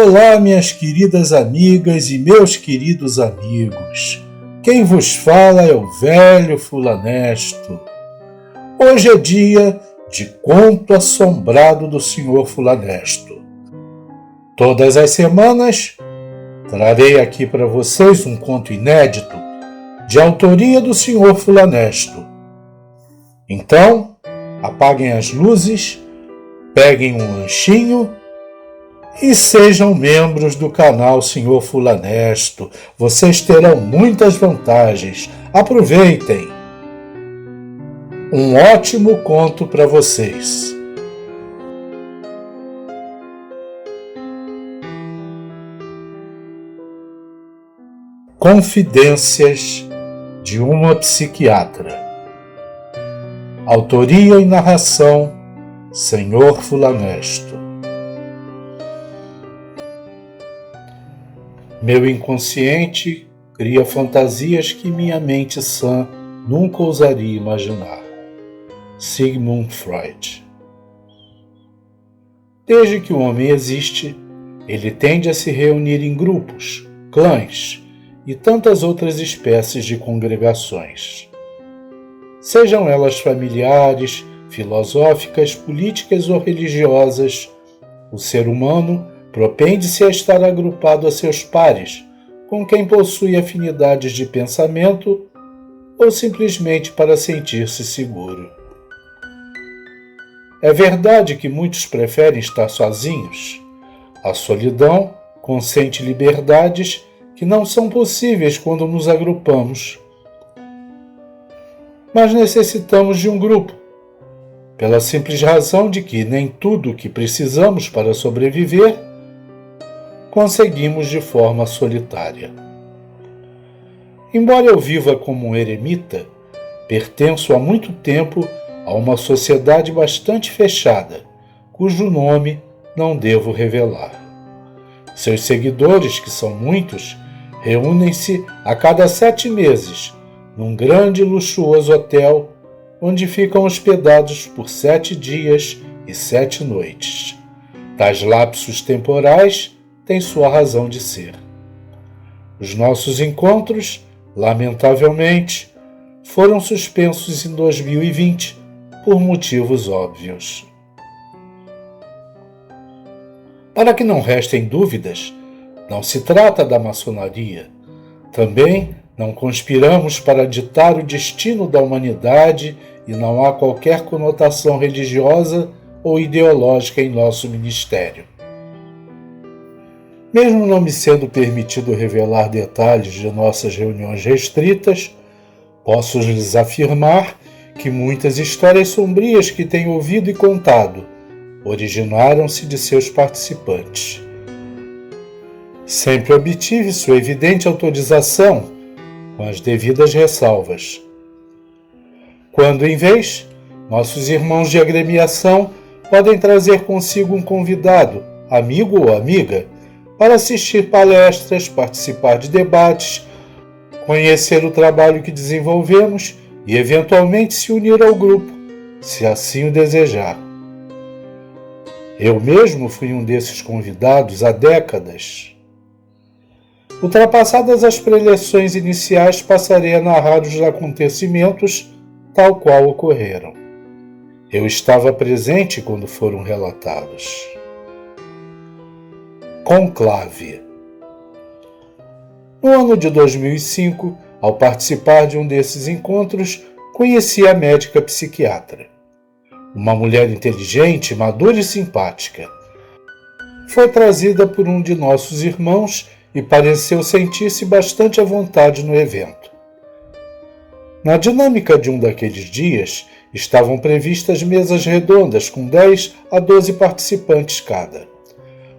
Olá, minhas queridas amigas e meus queridos amigos. Quem vos fala é o velho Fulanesto. Hoje é dia de Conto Assombrado do Senhor Fulanesto. Todas as semanas trarei aqui para vocês um conto inédito de autoria do Senhor Fulanesto. Então, apaguem as luzes, peguem um lanchinho e sejam membros do canal Senhor Fulanesto. Vocês terão muitas vantagens. Aproveitem! Um ótimo conto para vocês. Confidências de uma psiquiatra. Autoria e narração Senhor Fulanesto. Meu inconsciente cria fantasias que minha mente sã nunca ousaria imaginar. Sigmund Freud. Desde que o homem existe, ele tende a se reunir em grupos, clãs e tantas outras espécies de congregações. Sejam elas familiares, filosóficas, políticas ou religiosas, o ser humano propende-se a estar agrupado a seus pares, com quem possui afinidades de pensamento ou simplesmente para sentir-se seguro. É verdade que muitos preferem estar sozinhos. A solidão consente liberdades que não são possíveis quando nos agrupamos. Mas necessitamos de um grupo, pela simples razão de que nem tudo o que precisamos para sobreviver conseguimos de forma solitária. Embora eu viva como um eremita, pertenço há muito tempo a uma sociedade bastante fechada, cujo nome não devo revelar. Seus seguidores, que são muitos, reúnem-se a cada 7 meses num grande e luxuoso hotel, onde ficam hospedados por 7 dias e 7 noites. Tais lapsos temporais têm sua razão de ser. Os nossos encontros, lamentavelmente, foram suspensos em 2020 por motivos óbvios. Para que não restem dúvidas, não se trata da maçonaria. Também não conspiramos para ditar o destino da humanidade e não há qualquer conotação religiosa ou ideológica em nosso ministério. Mesmo não me sendo permitido revelar detalhes de nossas reuniões restritas, posso lhes afirmar que muitas histórias sombrias que tenho ouvido e contado originaram-se de seus participantes. Sempre obtive sua evidente autorização, com as devidas ressalvas. Quando em vez, nossos irmãos de agremiação podem trazer consigo um convidado, amigo ou amiga, para assistir palestras, participar de debates, conhecer o trabalho que desenvolvemos e eventualmente se unir ao grupo, se assim o desejar. Eu mesmo fui um desses convidados há décadas. Ultrapassadas as preleções iniciais, passarei a narrar os acontecimentos tal qual ocorreram. Eu estava presente quando foram relatados. Conclave. No ano de 2005, ao participar de um desses encontros, conheci a médica psiquiatra. Uma mulher inteligente, madura e simpática. Foi trazida por um de nossos irmãos e pareceu sentir-se bastante à vontade no evento. Na dinâmica de um daqueles dias, estavam previstas mesas redondas com 10 a 12 participantes cada,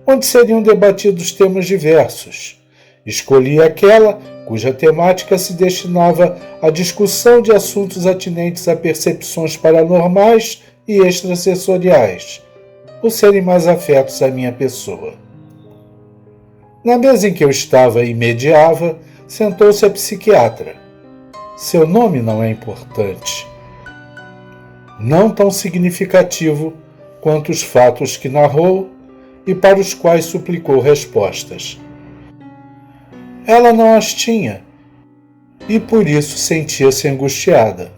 onde seriam debatidos temas diversos. Escolhi aquela cuja temática se destinava à discussão de assuntos atinentes a percepções paranormais e extrasensoriais, por serem mais afetos à minha pessoa. Na mesa em que eu estava e mediava, sentou-se a psiquiatra. Seu nome não é importante. Não tão significativo quanto os fatos que narrou e para os quais suplicou respostas. Ela não as tinha e por isso sentia-se angustiada.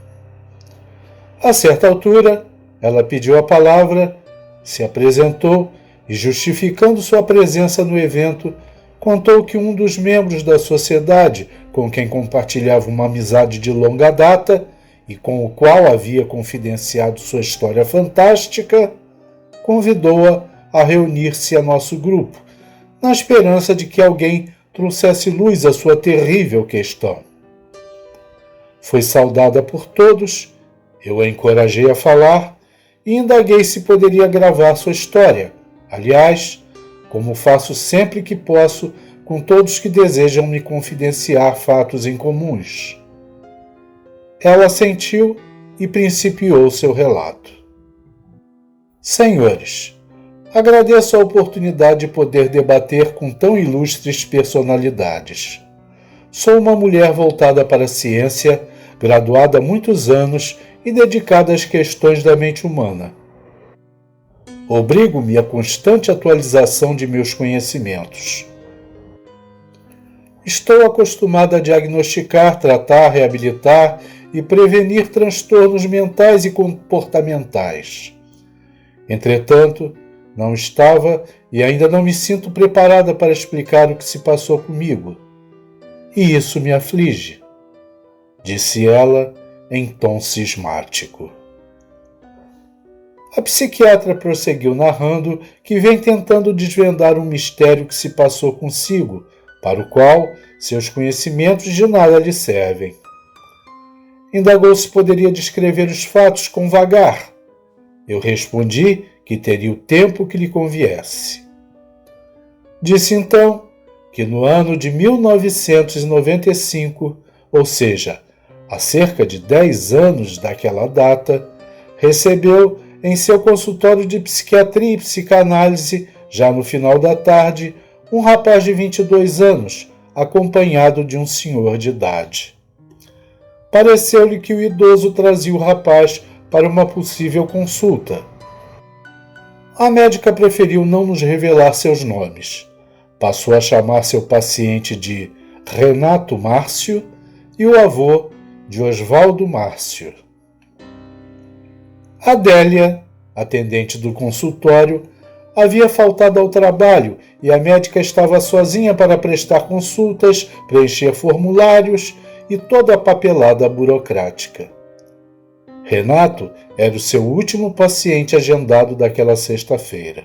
A certa altura, ela pediu a palavra, se apresentou e, justificando sua presença no evento, contou que um dos membros da sociedade, com quem compartilhava uma amizade de longa data e com o qual havia confidenciado sua história fantástica, convidou-a a reunir-se a nosso grupo, na esperança de que alguém trouxesse luz à sua terrível questão. Foi saudada por todos, eu a encorajei a falar e indaguei se poderia gravar sua história, aliás, como faço sempre que posso com todos que desejam me confidenciar fatos incomuns. Ela assentiu e principiou seu relato. Senhores, agradeço a oportunidade de poder debater com tão ilustres personalidades. Sou uma mulher voltada para a ciência, graduada há muitos anos e dedicada às questões da mente humana. Obrigo-me à constante atualização de meus conhecimentos. Estou acostumada a diagnosticar, tratar, reabilitar e prevenir transtornos mentais e comportamentais. Entretanto, não estava e ainda não me sinto preparada para explicar o que se passou comigo. E isso me aflige, disse ela em tom cismático. A psiquiatra prosseguiu narrando que vem tentando desvendar um mistério que se passou consigo, para o qual seus conhecimentos de nada lhe servem. Indagou se poderia descrever os fatos com vagar. Eu respondi que teria o tempo que lhe conviesse. Disse então que no ano de 1995, ou seja, há cerca de 10 anos daquela data, recebeu em seu consultório de psiquiatria e psicanálise, já no final da tarde, um rapaz de 22 anos, acompanhado de um senhor de idade. Pareceu-lhe que o idoso trazia o rapaz para uma possível consulta. A médica preferiu não nos revelar seus nomes. Passou a chamar seu paciente de Renato Márcio e o avô de Oswaldo Márcio. Adélia, atendente do consultório, havia faltado ao trabalho e a médica estava sozinha para prestar consultas, preencher formulários e toda a papelada burocrática. Renato era o seu último paciente agendado daquela sexta-feira.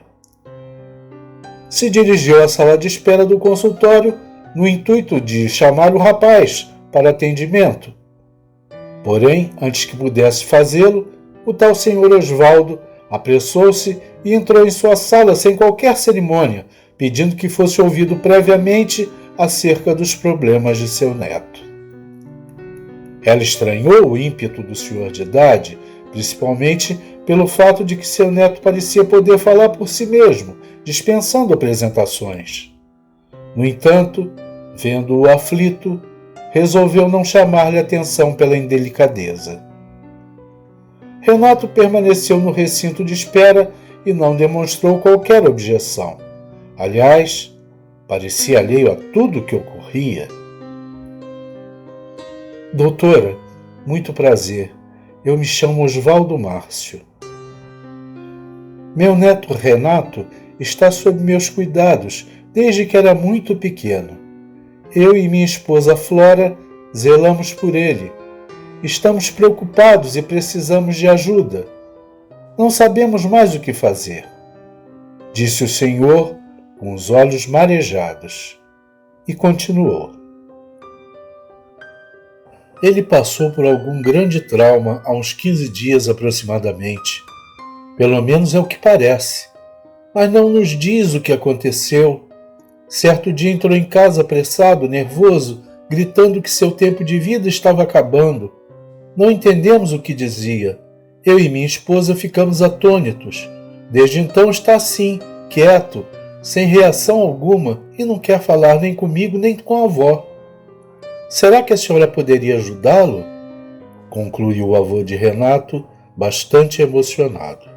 Se dirigiu à sala de espera do consultório no intuito de chamar o rapaz para atendimento. Porém, antes que pudesse fazê-lo, o tal senhor Oswaldo apressou-se e entrou em sua sala sem qualquer cerimônia, pedindo que fosse ouvido previamente acerca dos problemas de seu neto. Ela estranhou o ímpeto do senhor de idade, principalmente pelo fato de que seu neto parecia poder falar por si mesmo, dispensando apresentações. No entanto, vendo-o aflito, resolveu não chamar-lhe atenção pela indelicadeza. Renato permaneceu no recinto de espera e não demonstrou qualquer objeção. Aliás, parecia alheio a tudo o que ocorria. Doutora, muito prazer. Eu me chamo Oswaldo Márcio. Meu neto Renato está sob meus cuidados desde que era muito pequeno. Eu e minha esposa Flora zelamos por ele. Estamos preocupados e precisamos de ajuda. Não sabemos mais o que fazer, disse o senhor com os olhos marejados. E continuou. Ele passou por algum grande trauma há uns 15 dias aproximadamente. Pelo menos é o que parece. Mas não nos diz o que aconteceu. Certo dia entrou em casa apressado, nervoso, gritando que seu tempo de vida estava acabando. Não entendemos o que dizia. Eu e minha esposa ficamos atônitos. Desde então está assim, quieto, sem reação alguma e não quer falar nem comigo nem com a avó. Será que a senhora poderia ajudá-lo? Concluiu o avô de Renato, bastante emocionado.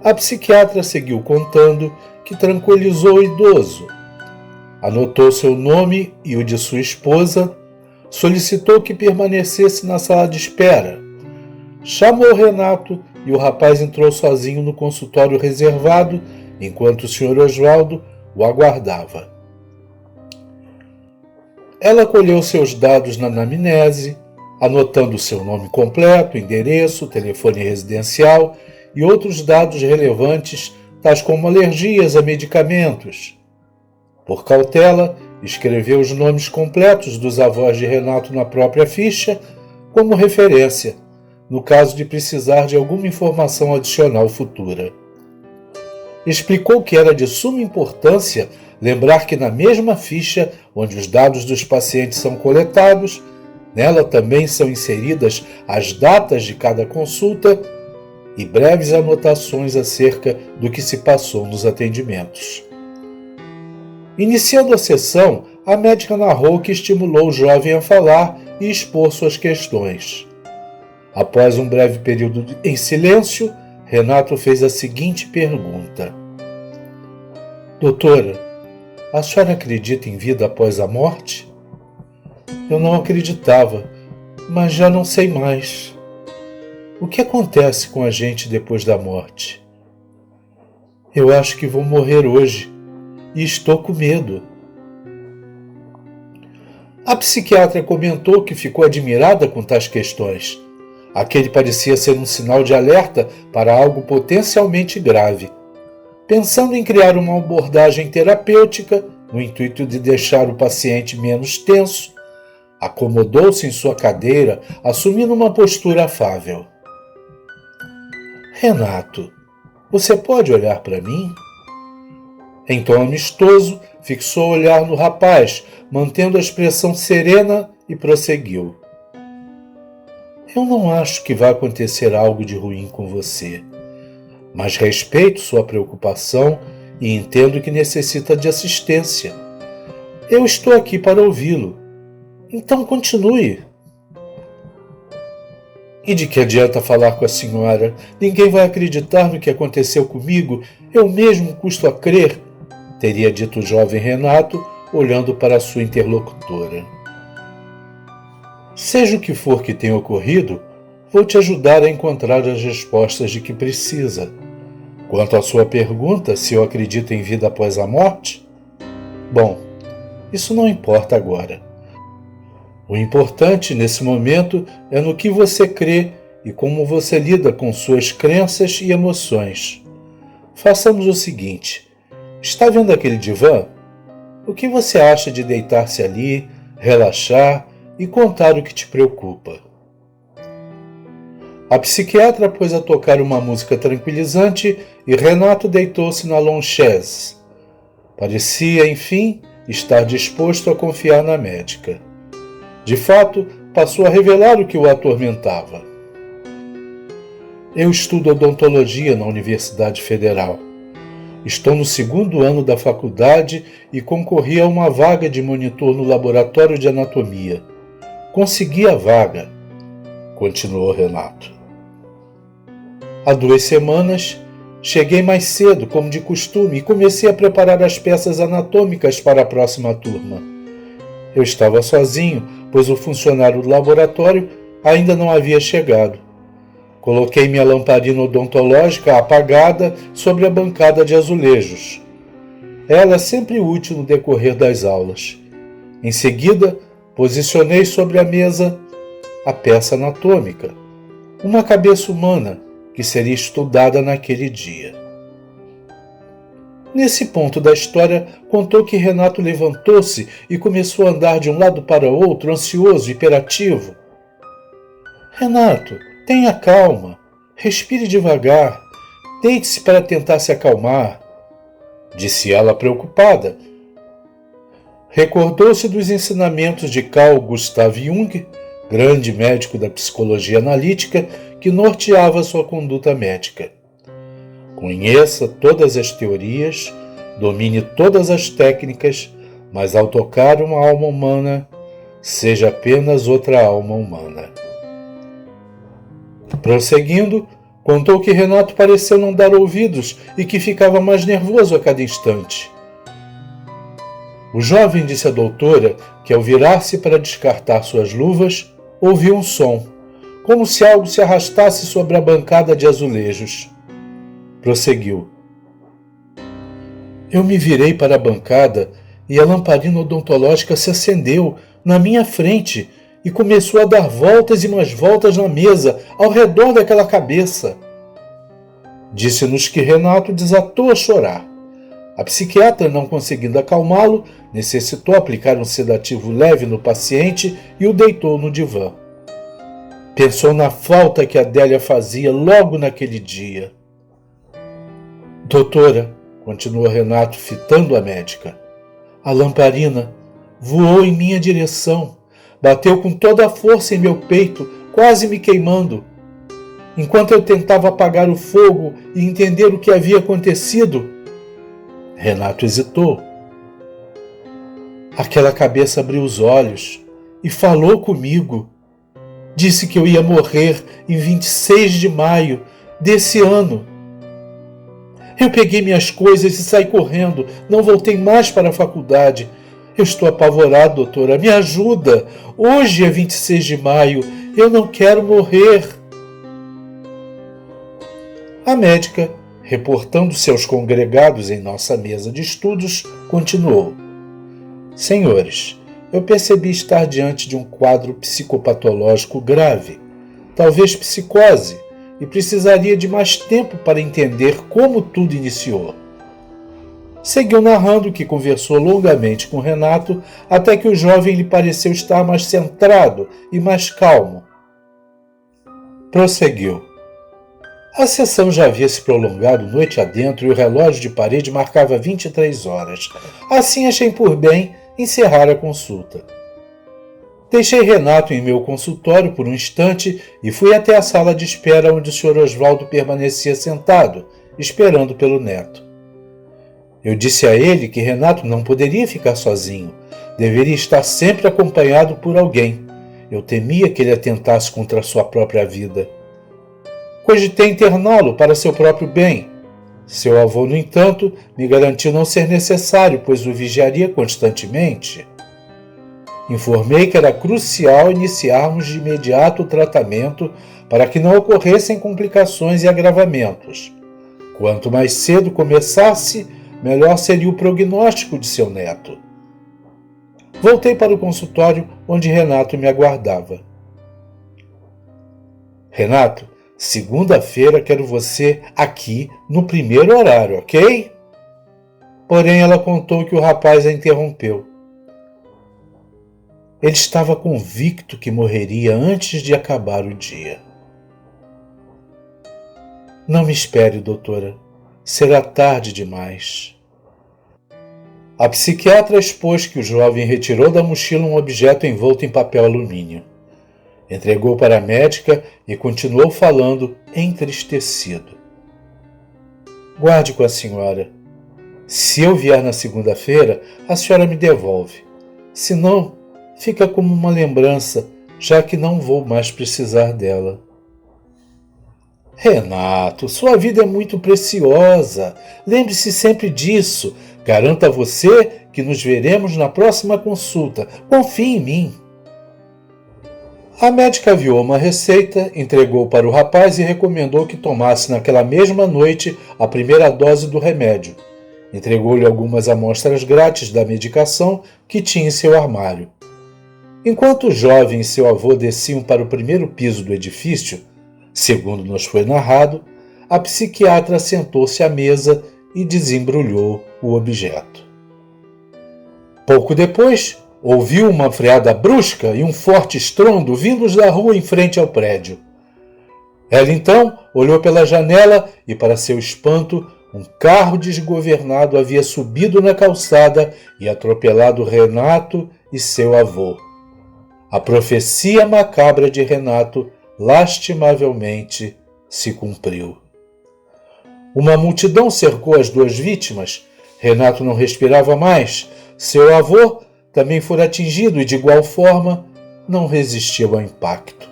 A psiquiatra seguiu contando que tranquilizou o idoso. Anotou seu nome e o de sua esposa, solicitou que permanecesse na sala de espera. Chamou Renato e o rapaz entrou sozinho no consultório reservado, enquanto o Sr. Oswaldo o aguardava. Ela colheu seus dados na anamnese, anotando seu nome completo, endereço, telefone residencial e outros dados relevantes, tais como alergias a medicamentos. Por cautela, escreveu os nomes completos dos avós de Renato na própria ficha, como referência, no caso de precisar de alguma informação adicional futura. Explicou que era de suma importância lembrar que na mesma ficha onde os dados dos pacientes são coletados, nela também são inseridas as datas de cada consulta e breves anotações acerca do que se passou nos atendimentos. Iniciando a sessão, a médica narrou que estimulou o jovem a falar e expor suas questões. Após um breve período em silêncio, Renato fez a seguinte pergunta: Doutora, a senhora acredita em vida após a morte? Eu não acreditava, mas já não sei mais. O que acontece com a gente depois da morte? Eu acho que vou morrer hoje e estou com medo. A psiquiatra comentou que ficou admirada com tais questões. Aquele parecia ser um sinal de alerta para algo potencialmente grave. Pensando em criar uma abordagem terapêutica, no intuito de deixar o paciente menos tenso, acomodou-se em sua cadeira, assumindo uma postura afável. Renato, você pode olhar para mim? Em tom amistoso, fixou o olhar no rapaz, mantendo a expressão serena e prosseguiu. Eu não acho que vai acontecer algo de ruim com você, mas respeito sua preocupação e entendo que necessita de assistência. Eu estou aqui para ouvi-lo. Então continue. E de que adianta falar com a senhora? Ninguém vai acreditar no que aconteceu comigo. Eu mesmo custo a crer, teria dito o jovem Renato, olhando para sua interlocutora. Seja o que for que tenha ocorrido, vou te ajudar a encontrar as respostas de que precisa. Quanto à sua pergunta, se eu acredito em vida após a morte, bom, isso não importa agora. O importante nesse momento é no que você crê e como você lida com suas crenças e emoções. Façamos o seguinte: está vendo aquele divã? O que você acha de deitar-se ali, relaxar e contar o que te preocupa? A psiquiatra pôs a tocar uma música tranquilizante e Renato deitou-se na lonchese. Parecia, enfim, estar disposto a confiar na médica. De fato, passou a revelar o que o atormentava. Eu estudo odontologia na Universidade Federal. Estou no 2º ano da faculdade e concorri a uma vaga de monitor no laboratório de anatomia. Consegui a vaga, continuou Renato. Há 2 semanas, cheguei mais cedo, como de costume, e comecei a preparar as peças anatômicas para a próxima turma. Eu estava sozinho, pois o funcionário do laboratório ainda não havia chegado. Coloquei minha lamparina odontológica apagada sobre a bancada de azulejos. Ela é sempre útil no decorrer das aulas. Em seguida, posicionei sobre a mesa a peça anatômica, uma cabeça humana que seria estudada naquele dia. Nesse ponto da história, contou que Renato levantou-se e começou a andar de um lado para outro, ansioso e hiperativo. Renato, tenha calma, respire devagar, deite-se para tentar se acalmar, disse ela preocupada. Recordou-se dos ensinamentos de Carl Gustav Jung, grande médico da psicologia analítica, que norteava sua conduta médica. Conheça todas as teorias, domine todas as técnicas, mas ao tocar uma alma humana, seja apenas outra alma humana. Prosseguindo, Contou que Renato pareceu não dar ouvidos e que ficava mais nervoso a cada instante. O jovem disse à doutora que, ao virar-se para descartar suas luvas, ouviu um som, como se algo se arrastasse sobre a bancada de azulejos. Prosseguiu. Eu me virei para a bancada e a lamparina odontológica se acendeu na minha frente e começou a dar voltas e mais voltas na mesa, ao redor daquela cabeça. Disse-nos que Renato desatou a chorar. A psiquiatra, não conseguindo acalmá-lo, necessitou aplicar um sedativo leve no paciente e o deitou no divã. Pensou na falta que Adélia fazia logo naquele dia. Doutora, continuou Renato fitando a médica, a lamparina voou em minha direção, bateu com toda a força em meu peito, quase me queimando. Enquanto eu tentava apagar o fogo e entender o que havia acontecido, Renato hesitou. Aquela cabeça abriu os olhos e falou comigo. Disse que eu ia morrer em 26 de maio desse ano. Eu peguei minhas coisas e saí correndo. Não voltei mais para a faculdade. Eu estou apavorado, doutora. Me ajuda. Hoje é 26 de maio. Eu não quero morrer. A médica, reportando seus congregados em nossa mesa de estudos, continuou. Senhores, eu percebi estar diante de um quadro psicopatológico grave, talvez psicose, e precisaria de mais tempo para entender como tudo iniciou. Seguiu narrando que conversou longamente com Renato até que o jovem lhe pareceu estar mais centrado e mais calmo. Prosseguiu. A sessão já havia se prolongado noite adentro e o relógio de parede marcava 23 horas. Assim achei por bem encerrar a consulta. Deixei Renato em meu consultório por um instante e fui até a sala de espera onde o Sr. Osvaldo permanecia sentado, esperando pelo neto. Eu disse a ele que Renato não poderia ficar sozinho, deveria estar sempre acompanhado por alguém. Eu temia que ele atentasse contra a sua própria vida. Cogitei interná-lo para seu próprio bem. Seu avô, no entanto, me garantiu não ser necessário, pois o vigiaria constantemente. Informei que era crucial iniciarmos de imediato o tratamento para que não ocorressem complicações e agravamentos. Quanto mais cedo começasse, melhor seria o prognóstico de seu neto. Voltei para o consultório onde Renato me aguardava. Renato, segunda-feira quero você aqui no primeiro horário, ok? Porém, ela contou que o rapaz a interrompeu. Ele estava convicto que morreria antes de acabar o dia. Não me espere, doutora. Será tarde demais. A psiquiatra expôs que o jovem retirou da mochila um objeto envolto em papel alumínio. Entregou para a médica e continuou falando, entristecido. Guarde com a senhora. Se eu vier na segunda-feira, a senhora me devolve. Se não, fica como uma lembrança, já que não vou mais precisar dela. Renato, sua vida é muito preciosa. Lembre-se sempre disso. Garanto a você que nos veremos na próxima consulta. Confie em mim. A médica viu uma receita, entregou para o rapaz e recomendou que tomasse naquela mesma noite a primeira dose do remédio. Entregou-lhe algumas amostras grátis da medicação que tinha em seu armário. Enquanto o jovem e seu avô desciam para o primeiro piso do edifício, segundo nos foi narrado, a psiquiatra sentou-se à mesa e desembrulhou o objeto. Pouco depois, ouviu uma freada brusca e um forte estrondo vindos da rua em frente ao prédio. Ela então olhou pela janela e, para seu espanto, um carro desgovernado havia subido na calçada e atropelado Renato e seu avô. A profecia macabra de Renato, lastimavelmente, se cumpriu. Uma multidão cercou as duas vítimas. Renato não respirava mais. Seu avô também fora atingido e, de igual forma, não resistiu ao impacto.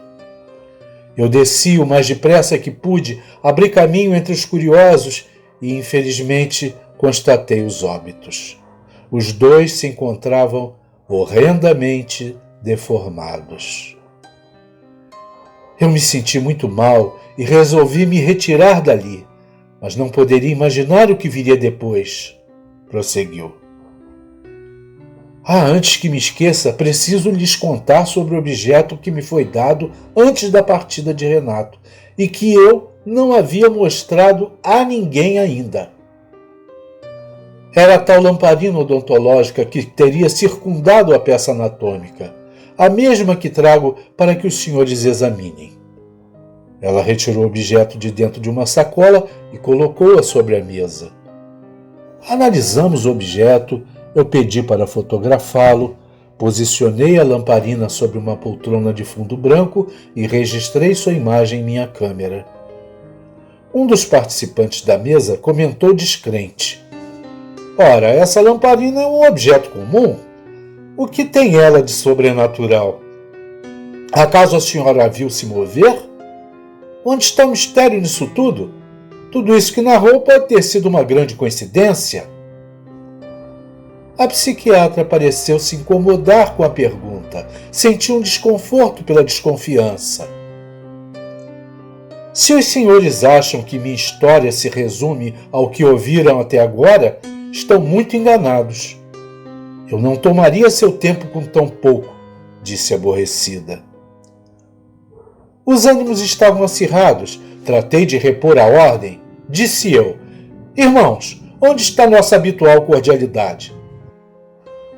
Eu desci o mais depressa que pude, abri caminho entre os curiosos e, infelizmente, constatei os óbitos. Os dois se encontravam horrendamente deformados. Eu me senti muito mal e resolvi me retirar dali, mas não poderia imaginar o que viria depois, prosseguiu. Antes que me esqueça, preciso lhes contar sobre o objeto que me foi dado antes da partida de Renato e que eu não havia mostrado a ninguém ainda. Era a tal lamparina odontológica que teria circundado a peça anatômica, a mesma que trago para que os senhores examinem. Ela retirou o objeto de dentro de uma sacola e colocou-a sobre a mesa. Analisamos o objeto. Eu pedi para fotografá-lo, posicionei a lamparina sobre uma poltrona de fundo branco e registrei sua imagem em minha câmera. Um dos participantes da mesa comentou descrente. Ora, essa lamparina é um objeto comum. O que tem ela de sobrenatural? Acaso a senhora a viu se mover? Onde está o mistério nisso tudo? Tudo isso que narrou pode ter sido uma grande coincidência. A psiquiatra pareceu se incomodar com a pergunta. Sentiu um desconforto pela desconfiança. Se os senhores acham que minha história se resume ao que ouviram até agora, estão muito enganados. Eu não tomaria seu tempo com tão pouco, disse aborrecida. Os ânimos estavam acirrados. Tratei de repor a ordem. Disse eu. Irmãos, onde está nossa habitual cordialidade?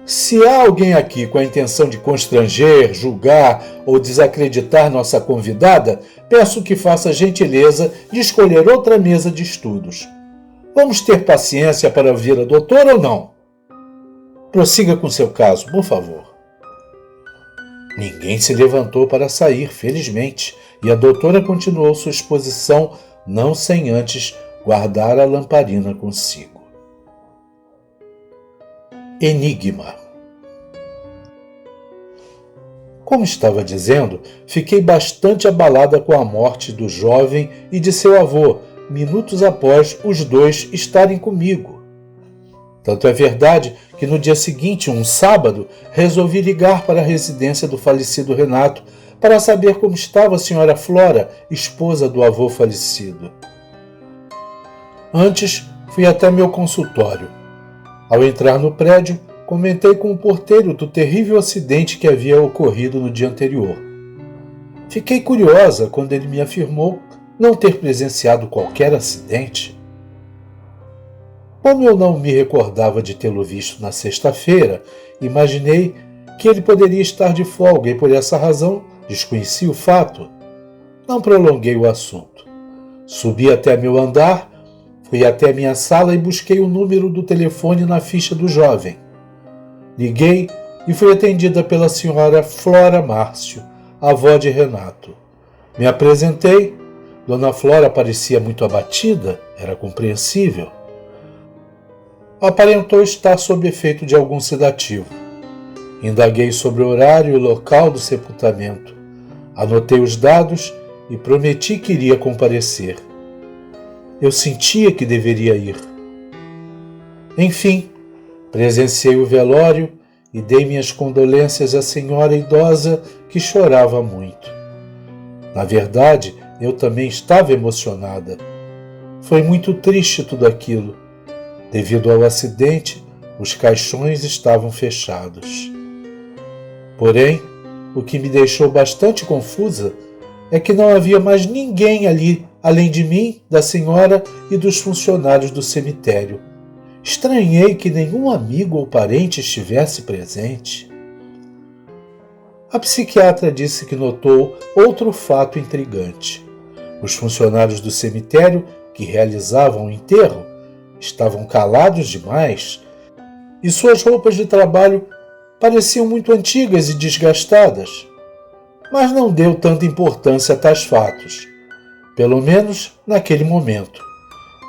Se há alguém aqui com a intenção de constranger, julgar ou desacreditar nossa convidada, peço que faça a gentileza de escolher outra mesa de estudos. Vamos ter paciência para ouvir a doutora ou não? Prossiga com seu caso, por favor. Ninguém se levantou para sair, felizmente, e a doutora continuou sua exposição, não sem antes guardar a lamparina consigo. Enigma. Como estava dizendo, fiquei bastante abalada com a morte do jovem e de seu avô, minutos após os dois estarem comigo. Tanto é verdade que no dia seguinte, um sábado, resolvi ligar para a residência do falecido Renato para saber como estava a senhora Flora, esposa do avô falecido. Antes, fui até meu consultório. Ao entrar no prédio, comentei com o porteiro do terrível acidente que havia ocorrido no dia anterior. Fiquei curiosa quando ele me afirmou não ter presenciado qualquer acidente. Como eu não me recordava de tê-lo visto na sexta-feira, imaginei que ele poderia estar de folga e, por essa razão, desconheci o fato. Não prolonguei o assunto. Subi até meu andar, fui até minha sala e busquei o número do telefone na ficha do jovem. Liguei e fui atendida pela senhora Flora Márcio, avó de Renato. Me apresentei. Dona Flora parecia muito abatida, era compreensível. Aparentou estar sob efeito de algum sedativo. Indaguei sobre o horário e o local do sepultamento. Anotei os dados e prometi que iria comparecer. Eu sentia que deveria ir. Enfim, presenciei o velório e dei minhas condolências à senhora idosa que chorava muito. Na verdade, eu também estava emocionada. Foi muito triste tudo aquilo. Devido ao acidente, os caixões estavam fechados. Porém, o que me deixou bastante confusa é que não havia mais ninguém ali, além de mim, da senhora e dos funcionários do cemitério. Estranhei que nenhum amigo ou parente estivesse presente. A psiquiatra disse que notou outro fato intrigante. Os funcionários do cemitério que realizavam o enterro estavam calados demais e suas roupas de trabalho pareciam muito antigas e desgastadas. Mas não deu tanta importância a tais fatos, pelo menos naquele momento.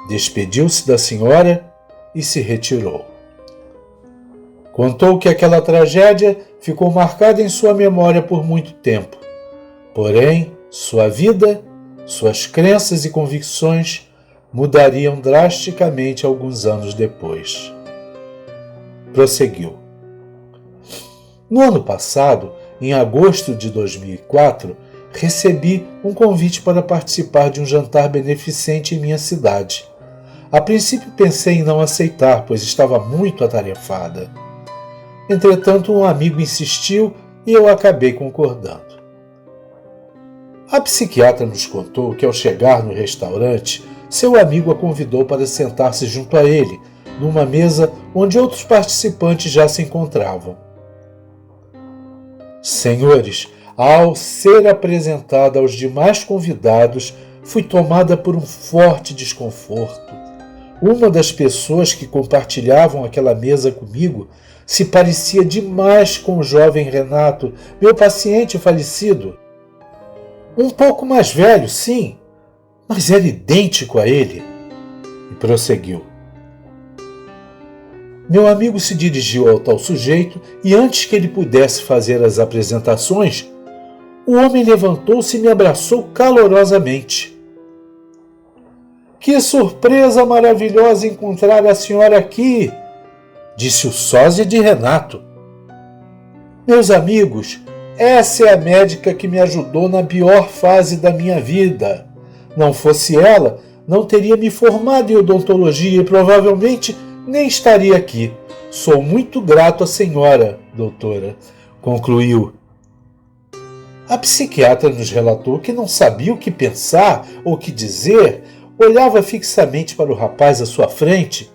Despediu-se da senhora e se retirou. Contou que aquela tragédia ficou marcada em sua memória por muito tempo. Porém, Sua vida, suas crenças e convicções mudariam drasticamente alguns anos depois. Prosseguiu. No ano passado, em agosto de 2004, recebi um convite para participar de um jantar beneficente em minha cidade. A princípio pensei em não aceitar, pois estava muito atarefada. Entretanto, um amigo insistiu e eu acabei concordando. A psiquiatra nos contou que, ao chegar no restaurante, seu amigo a convidou para sentar-se junto a ele, numa mesa onde outros participantes já se encontravam. Senhores, ao ser apresentada aos demais convidados, fui tomada por um forte desconforto. Uma das pessoas que compartilhavam aquela mesa comigo se parecia demais com o jovem Renato, meu paciente falecido. Um pouco mais velho, sim, mas era idêntico a ele. E prosseguiu. Meu amigo se dirigiu ao tal sujeito e, antes que ele pudesse fazer as apresentações, o homem levantou-se e me abraçou calorosamente. Que surpresa maravilhosa encontrar a senhora aqui, disse o sósia de Renato. Meus amigos, essa é a médica que me ajudou na pior fase da minha vida. Não fosse ela, não teria me formado em odontologia e provavelmente nem estaria aqui. Sou muito grato à senhora, doutora, concluiu. A psiquiatra nos relatou que não sabia o que pensar ou o que dizer, olhava fixamente para o rapaz à sua frente.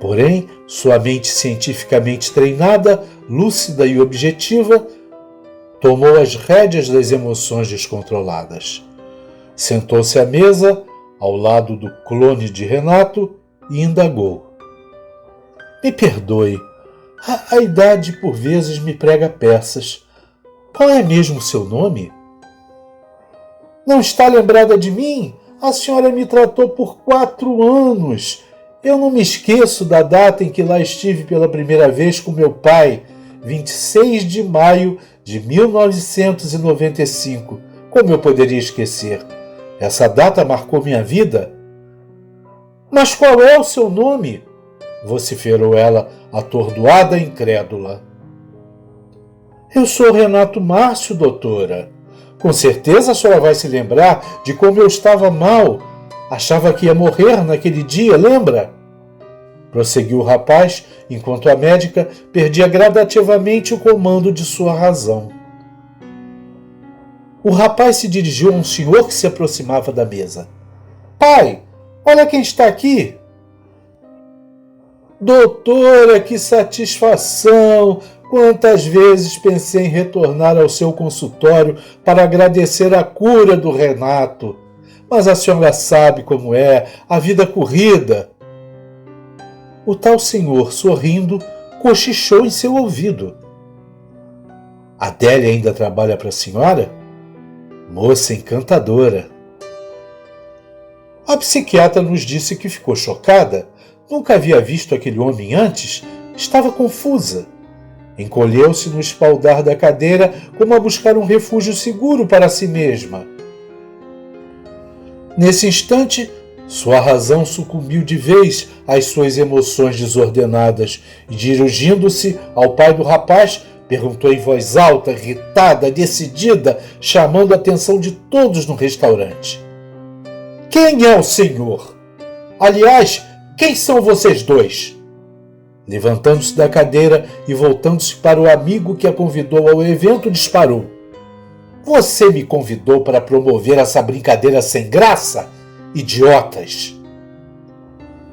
Porém, sua mente cientificamente treinada, lúcida e objetiva, tomou as rédeas das emoções descontroladas. Sentou-se à mesa, ao lado do clone de Renato, e indagou. Me perdoe, a idade por vezes me prega peças. Qual é mesmo o seu nome? Não está lembrada de mim? A senhora me tratou por 4 anos. Eu não me esqueço da data em que lá estive pela primeira vez com meu pai, 26 de maio de 1995. Como eu poderia esquecer? Essa data marcou minha vida. Mas qual é o seu nome? Vociferou ela, atordoada e incrédula. Eu sou Renato Márcio, doutora. Com certeza a senhora vai se lembrar de como eu estava mal. Achava que ia morrer naquele dia, lembra? Prosseguiu o rapaz, enquanto a médica perdia gradativamente o comando de sua razão. O rapaz se dirigiu a um senhor que se aproximava da mesa. Pai, olha quem está aqui! Doutora, que satisfação! Quantas vezes pensei em retornar ao seu consultório para agradecer a cura do Renato. Mas a senhora sabe como é, a vida corrida. O tal senhor, sorrindo, cochichou em seu ouvido. Adélia ainda trabalha para a senhora? Moça encantadora. A psiquiatra nos disse que ficou chocada. Nunca havia visto aquele homem antes. Estava confusa. Encolheu-se no espaldar da cadeira como a buscar um refúgio seguro para si mesma. Nesse instante, sua razão sucumbiu de vez às suas emoções desordenadas e, dirigindo-se ao pai do rapaz, perguntou em voz alta, irritada, decidida, chamando a atenção de todos no restaurante. Quem é o senhor? Aliás, quem são vocês dois? Levantando-se da cadeira e voltando-se para o amigo que a convidou ao evento, disparou. Você me convidou para promover essa brincadeira sem graça? Idiotas!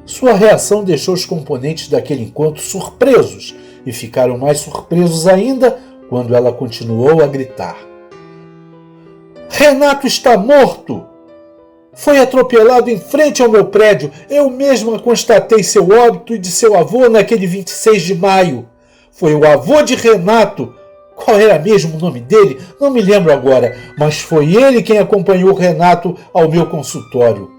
Sua reação deixou os componentes daquele encontro surpresos e ficaram mais surpresos ainda quando ela continuou a gritar. Renato está morto! Foi atropelado em frente ao meu prédio. Eu mesma constatei seu óbito e de seu avô naquele 26 de maio. Foi o avô de Renato. Qual era mesmo o nome dele? Não me lembro agora, mas foi ele quem acompanhou Renato ao meu consultório.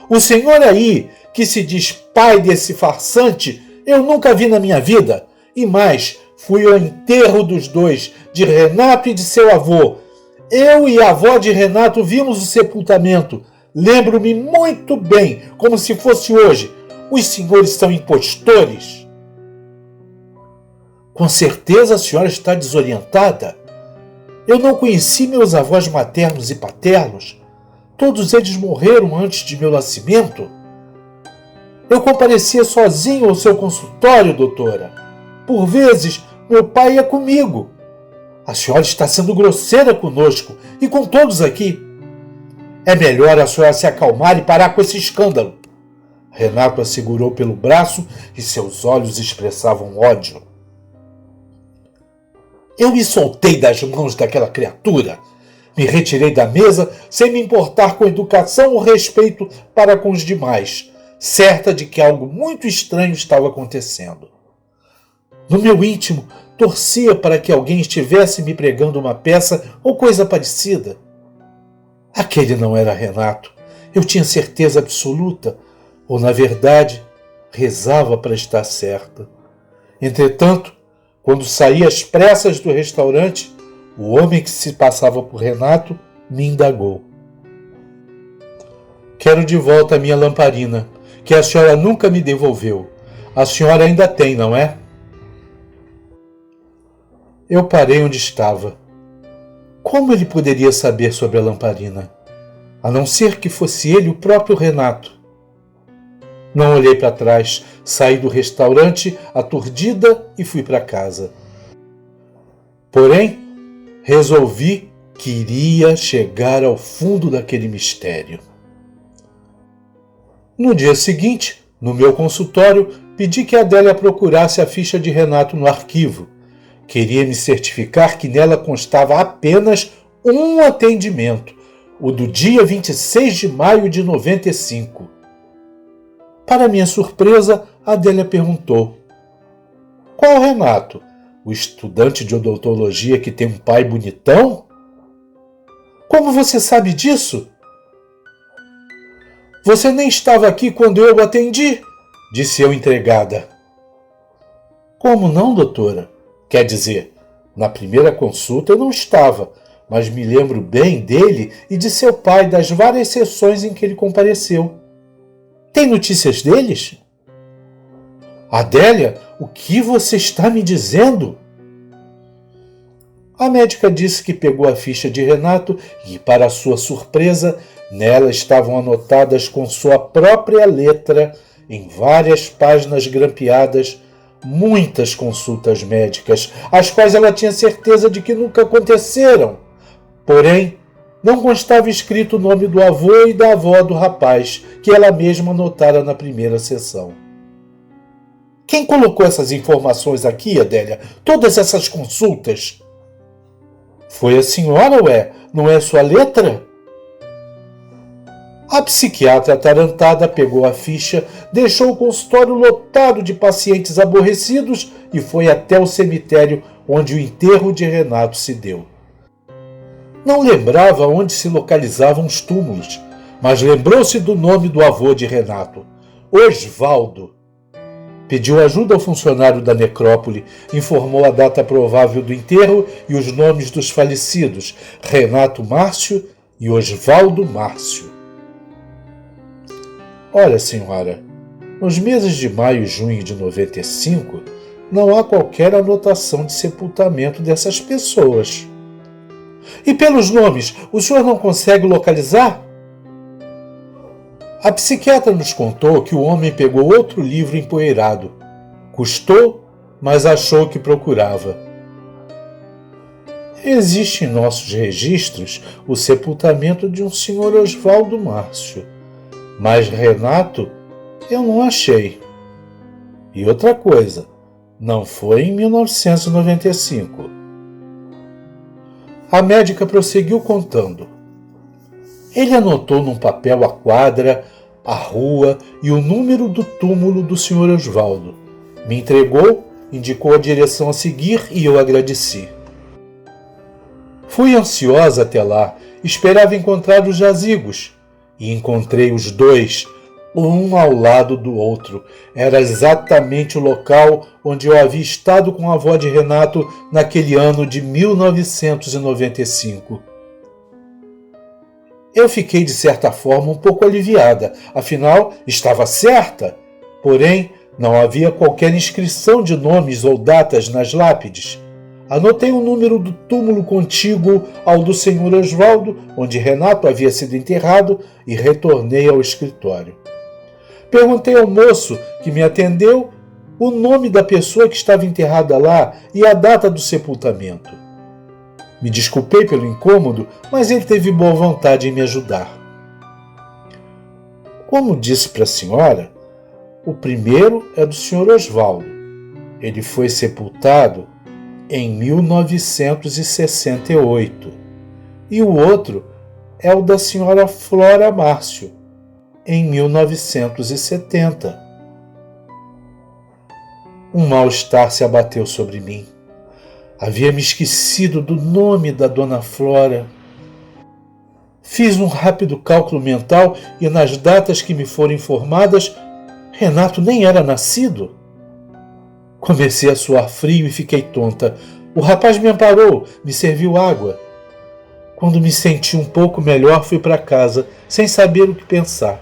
O senhor aí, que se diz pai desse farsante, eu nunca vi na minha vida. E mais, fui ao enterro dos dois, de Renato e de seu avô. Eu e a avó de Renato vimos o sepultamento. Lembro-me muito bem, como se fosse hoje. Os senhores são impostores. Com certeza a senhora está desorientada. Eu não conheci meus avós maternos e paternos. Todos eles morreram antes de meu nascimento. Eu comparecia sozinho ao seu consultório, doutora. Por vezes, meu pai ia comigo. A senhora está sendo grosseira conosco e com todos aqui. É melhor a senhora se acalmar e parar com esse escândalo. Renato a segurou pelo braço e seus olhos expressavam ódio. Eu me soltei das mãos daquela criatura. Me retirei da mesa sem me importar com educação ou respeito para com os demais, certa de que algo muito estranho estava acontecendo. No meu íntimo, torcia para que alguém estivesse me pregando uma peça ou coisa parecida. Aquele não era Renato, eu tinha certeza absoluta, ou, na verdade, rezava para estar certa. Entretanto, quando saí às pressas do restaurante, o homem que se passava por Renato me indagou. Quero de volta a minha lamparina, que a senhora nunca me devolveu. A senhora ainda tem, não é? Eu parei onde estava. Como ele poderia saber sobre a lamparina? A não ser que fosse ele o próprio Renato. Não olhei para trás, saí do restaurante aturdida e fui para casa. Porém, resolvi que iria chegar ao fundo daquele mistério. No dia seguinte, no meu consultório, pedi que a Adélia procurasse a ficha de Renato no arquivo. Queria me certificar que nela constava apenas um atendimento, o do dia 26 de maio de 95. Para minha surpresa, Adélia perguntou: qual Renato? O estudante de odontologia que tem um pai bonitão? Como você sabe disso? Você nem estava aqui quando eu o atendi, disse eu entregada. Como não, doutora? Quer dizer, na primeira consulta eu não estava, mas me lembro bem dele e de seu pai das várias sessões em que ele compareceu. Tem notícias deles? Adélia, o que você está me dizendo? A médica disse que pegou a ficha de Renato e, para sua surpresa, nela estavam anotadas com sua própria letra, em várias páginas grampeadas, muitas consultas médicas, as quais ela tinha certeza de que nunca aconteceram. Porém, não constava escrito o nome do avô e da avó do rapaz, que ela mesma anotara na primeira sessão. Quem colocou essas informações aqui, Adélia? Todas essas consultas? Foi a senhora, ué? Não é sua letra? A psiquiatra atarantada pegou a ficha, deixou o consultório lotado de pacientes aborrecidos e foi até o cemitério onde o enterro de Renato se deu. Não lembrava onde se localizavam os túmulos, mas lembrou-se do nome do avô de Renato, Osvaldo. Pediu ajuda ao funcionário da necrópole, informou a data provável do enterro e os nomes dos falecidos, Renato Márcio e Osvaldo Márcio. Olha, senhora, nos meses de maio e junho de 95, não há qualquer anotação de sepultamento dessas pessoas. E pelos nomes, o senhor não consegue localizar? A psiquiatra nos contou que o homem pegou outro livro empoeirado. Custou, mas achou que procurava. Existe em nossos registros o sepultamento de um senhor Osvaldo Márcio, mas Renato eu não achei. E outra coisa, não foi em 1995. A médica prosseguiu contando. Ele anotou num papel a quadra, a rua e o número do túmulo do Sr. Osvaldo. Me entregou, indicou a direção a seguir e eu agradeci. Fui ansiosa até lá, esperava encontrar os jazigos. E encontrei os dois, um ao lado do outro. Era exatamente o local onde eu havia estado com a avó de Renato naquele ano de 1995. Eu fiquei, de certa forma, um pouco aliviada, afinal, estava certa. Porém, não havia qualquer inscrição de nomes ou datas nas lápides. Anotei o número do túmulo contíguo ao do Sr. Osvaldo, onde Renato havia sido enterrado, e retornei ao escritório. Perguntei ao moço que me atendeu o nome da pessoa que estava enterrada lá e a data do sepultamento. Me desculpei pelo incômodo, mas ele teve boa vontade em me ajudar. Como disse para a senhora, o primeiro é do Sr. Osvaldo. Ele foi sepultado em 1968. E o outro é o da senhora Flora Márcio, em 1970. Um mal-estar se abateu sobre mim. Havia me esquecido do nome da dona Flora. Fiz um rápido cálculo mental e nas datas que me foram informadas, Renato nem era nascido. Comecei a suar frio e fiquei tonta. O rapaz me amparou, me serviu água. Quando me senti um pouco melhor, fui para casa, sem saber o que pensar.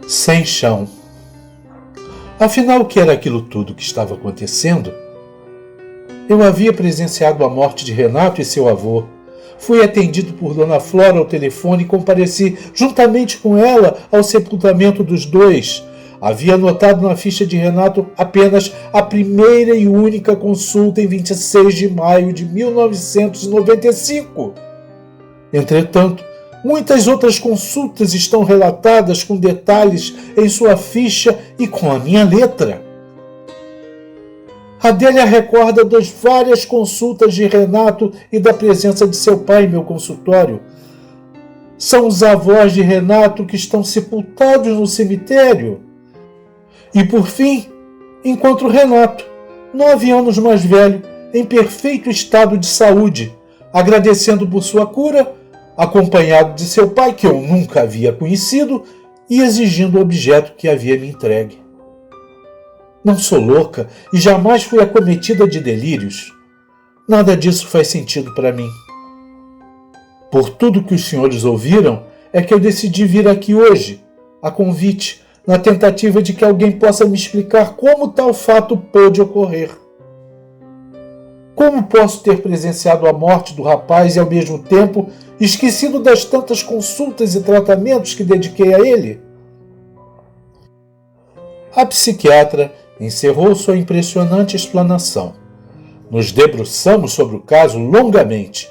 Sem chão. Afinal, o que era aquilo tudo que estava acontecendo? Eu havia presenciado a morte de Renato e seu avô. Fui atendido por Dona Flora ao telefone e compareci juntamente com ela ao sepultamento dos dois. Havia anotado na ficha de Renato apenas a primeira e única consulta em 26 de maio de 1995. Entretanto, muitas outras consultas estão relatadas com detalhes em sua ficha e com a minha letra. Adélia recorda das várias consultas de Renato e da presença de seu pai em meu consultório. São os avós de Renato que estão sepultados no cemitério. E, por fim, encontro Renato, 9 anos mais velho, em perfeito estado de saúde, agradecendo por sua cura, acompanhado de seu pai, que eu nunca havia conhecido, e exigindo o objeto que havia me entregue. Não sou louca e jamais fui acometida de delírios. Nada disso faz sentido para mim. Por tudo que os senhores ouviram, é que eu decidi vir aqui hoje, a convite, na tentativa de que alguém possa me explicar como tal fato pôde ocorrer. Como posso ter presenciado a morte do rapaz e, ao mesmo tempo, esquecido das tantas consultas e tratamentos que dediquei a ele? A psiquiatra encerrou sua impressionante explanação. Nos debruçamos sobre o caso longamente,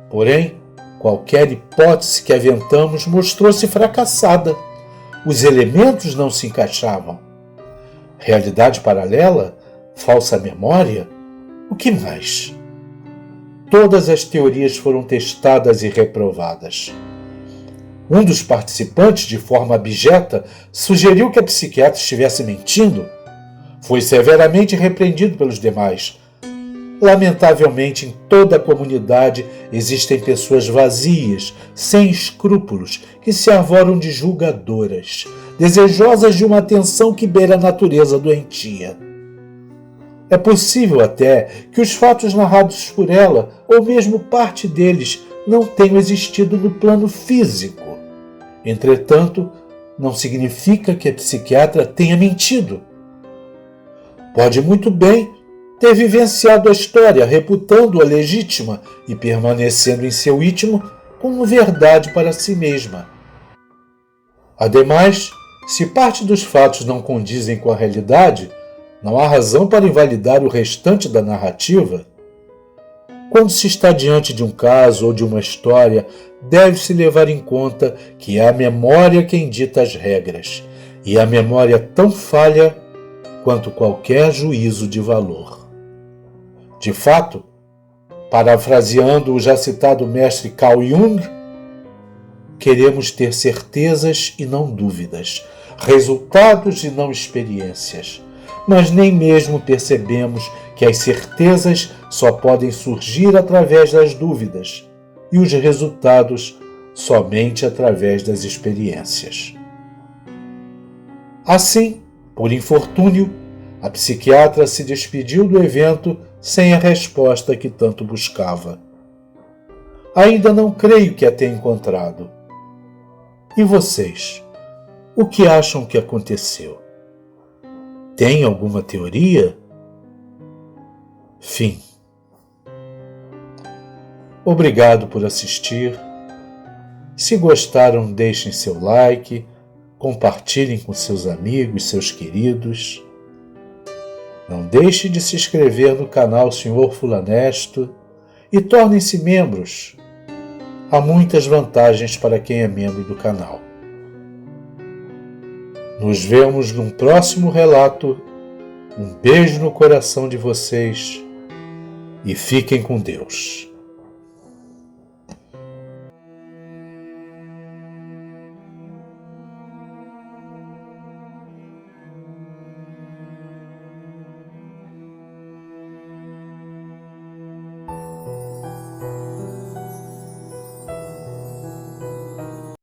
porém, qualquer hipótese que aventamos mostrou-se fracassada. Os elementos não se encaixavam. Realidade paralela? Falsa memória? O que mais? Todas as teorias foram testadas e reprovadas. Um dos participantes, de forma abjeta, sugeriu que a psiquiatra estivesse mentindo. Foi severamente repreendido pelos demais. Lamentavelmente, em toda a comunidade existem pessoas vazias, sem escrúpulos, que se arvoram de julgadoras, desejosas de uma atenção que beira a natureza doentia. É possível até que os fatos narrados por ela, ou mesmo parte deles, não tenham existido no plano físico. Entretanto, não significa que a psiquiatra tenha mentido. Pode muito bem ter vivenciado a história, reputando-a legítima e permanecendo em seu íntimo como verdade para si mesma. Ademais, se parte dos fatos não condizem com a realidade, não há razão para invalidar o restante da narrativa. Quando se está diante de um caso ou de uma história, deve-se levar em conta que é a memória quem dita as regras, e a memória é tão falha quanto qualquer juízo de valor. De fato, parafraseando o já citado mestre Carl Jung, queremos ter certezas e não dúvidas, resultados e não experiências, mas nem mesmo percebemos que as certezas só podem surgir através das dúvidas e os resultados somente através das experiências. Assim, por infortúnio, a psiquiatra se despediu do evento sem a resposta que tanto buscava. ainda não creio que a tenha encontrado. E vocês? O que acham que aconteceu? Tem alguma teoria? Fim. Obrigado por assistir. Se gostaram, deixem seu like, compartilhem com seus amigos, seus queridos. Não deixe de se inscrever no canal Senhor Fulanesto e tornem-se membros. Há muitas vantagens para quem é membro do canal. Nos vemos num próximo relato. Um beijo no coração de vocês e fiquem com Deus.